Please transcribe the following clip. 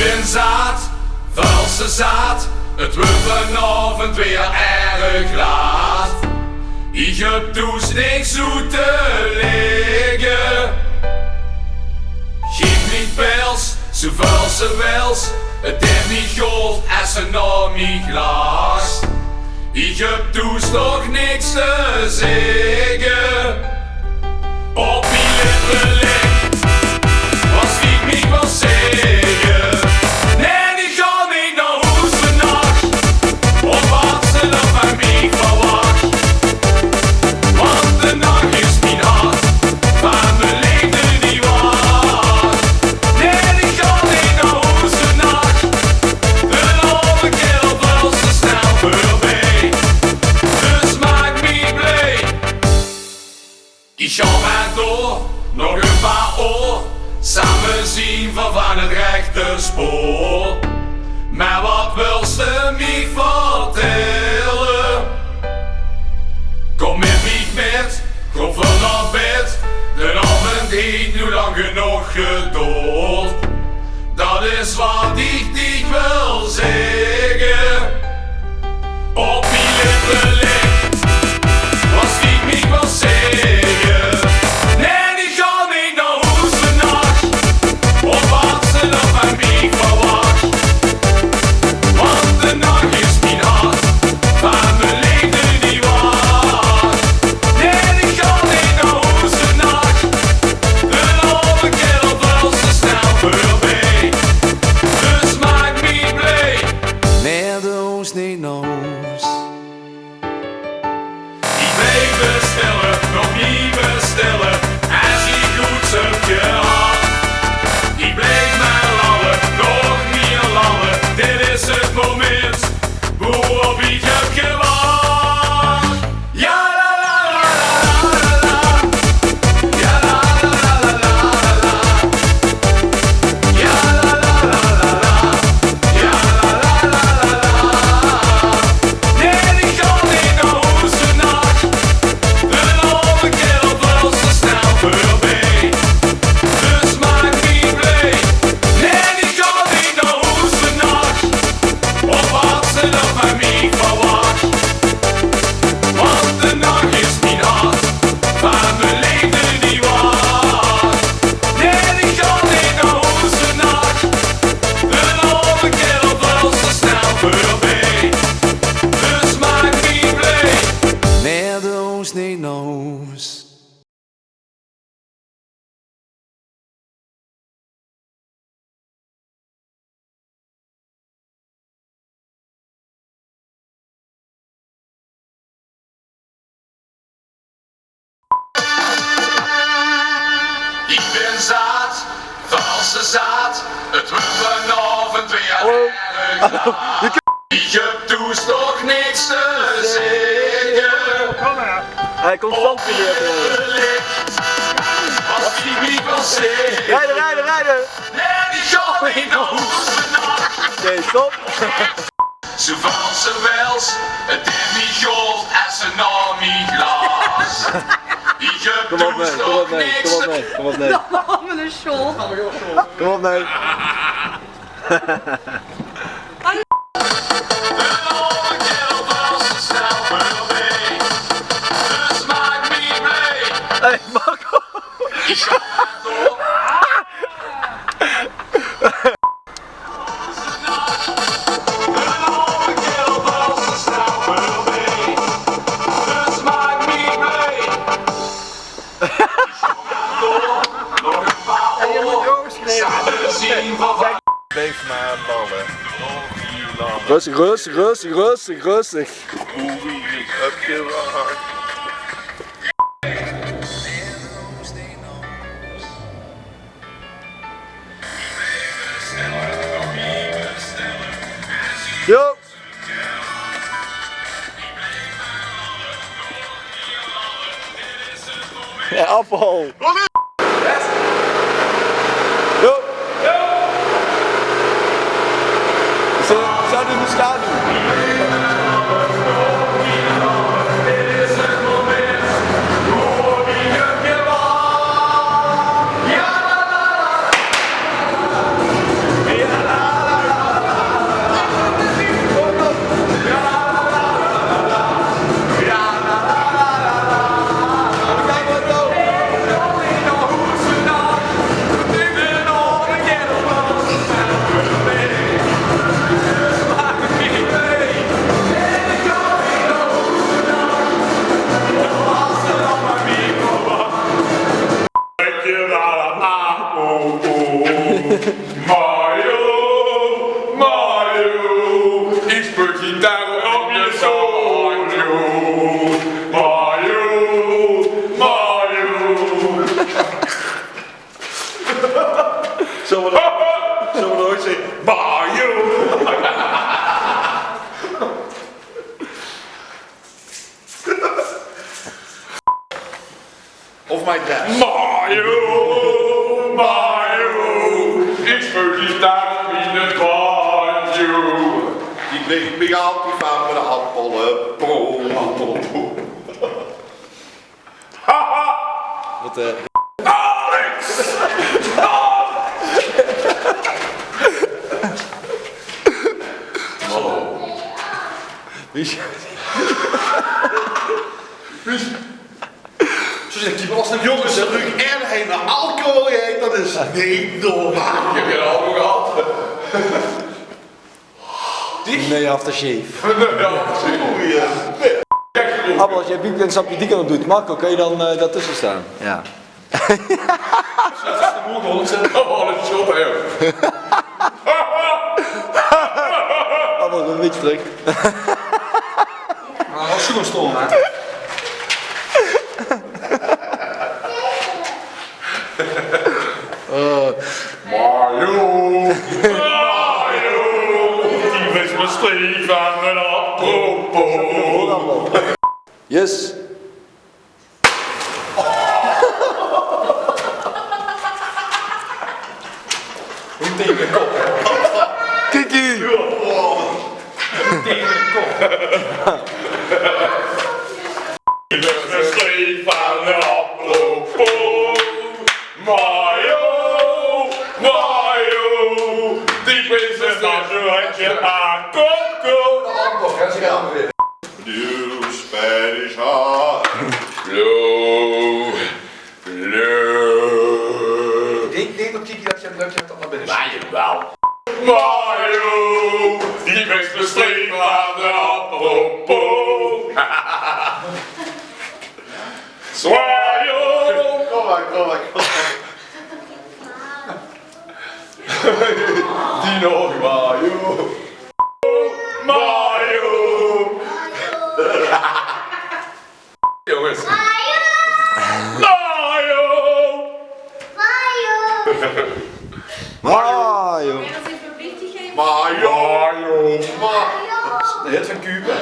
ben zaad, valse zaad. Het wordt vanavond weer erg laat. Ik heb dus niks zo te liggen. Geef niet pels, zo valse wels. Het is niet gold als ze naar mijn glas. Ik heb dus nog niks te zeggen. Op mijn lippen ligt, was ik niet wil zeggen. Nee, ik ga niet naar huis vannacht. Of wat ze dan van mij verwacht. Want de nacht is mijn hart, van mijn liefde niet waard. Nee, ik ga niet naar huis vannacht. Een halve keer wel zo snel voorbij. Dus maak me blij. Ik ga maar door, nog een paar oor. Samen zien van het rechte spoor. Maar wat wil ze mij vertellen? Kom met mij met, ga van naar bed. De avond heeft nu lang genoeg geduld. Dat is wat ik wil zeggen. Op mijn lippen ligt, was ik niet wil zeggen. Nee, ik ga niet naar huis vannacht. Of wat ze dan van mij verwacht. Want de nacht is mijn hart, van mijn liefde niet waard. Nee, ik ga niet naar huis vannacht. Een halve keer wel zo snel voorbij. Dus maak me blij. Naar de hoes, niet naar huis. Ik bleef bestellen, nog niet bestellen. Als je goed hebt gehad. Ik bleef maar lallen, nog meer lallen. Dit is het moment waarop ik heb gewacht. Ja la la la la la la. Ja la la la la la la. Ja la la la la la. Ja la la la la la. Nee, ik ga niet naar huis vannacht. Een halve keer wel zo snel voorbij. Dus maak me blij. Nee, ik ga niet naar huis vannacht. Of wat ze dan van mij verwacht. Want de nacht is mijn hart, van mijn liefde niet waard. Nee, ik ga niet naar huis vannacht. Een halve keer wel zo snel voorbij. Dus maak me blij. Naar de hoes, niet naar huis. Ik ben zaad, valse zaad. Het wordt vanavond weer erg laat. Ik heb dus nog niks te zeggen. Hij komt Op je licht, was ik niet wil zeggen. Rijden! Nee, ik ga niet naar huis vannacht. Oké, stop! Zo valse wels, het is niet gold als ze naar mijn glas. Ik heb Kom op dus mee, kom nog op mee, niks kom op te... mee, kom op mee. Met een shawl. Kom op mee. Een halve keer wel zo snel voorbij. Dus maak me blij. Hey, Marco! Ik ga maar door. Een halve keer wel zo snel voorbij. Dus maak me blij. Ik ga maar door. Nog een paar oor. Samen zien van... Bleef maar ballen. Rustig. Heb je waar? Yo! Ja, afval! Yo! We zouden nu schaduw. Ja, la, la, la. nooit zeggen Mario. Of mijn dad. Mario, ik speel die daar in het banjo. Die brengt me altijd van met een appellenboom. Wat Alex! Wie? Zo zegt hij, als een jongens terug en hij naar alcohol heet, dat is niet normaal. Je hebt je al gehad. Nee, aftershave. Ja, Goeie. Appel, als jij piep en sapje die kant op doet, Marco, kan je dan daartussen staan? Ja. dat is de moeder, ik zet allemaal een shot aan jou. Appel, een beetje terug. Maar als schoen stonden, hè? Mario, die is mijn streef aan een appelboom. Yes. Hoe tegen de kop, hè? Kiki! Tegen de kop. Die is mijn streef aan een appelboom. Mario, die is een handje aan Coco. New Spanish heart. Blue. Ik denk dat Kiki dat je dat naar binnen Maar jawel. Mario, die is mijn streef aan een appelboom. Mario. Kom maar. Die nog Mario. Mario. Jongens. Mario. Mario! Wil je dat even een berichtje geven? Mario. Mario. De hit van Cuba.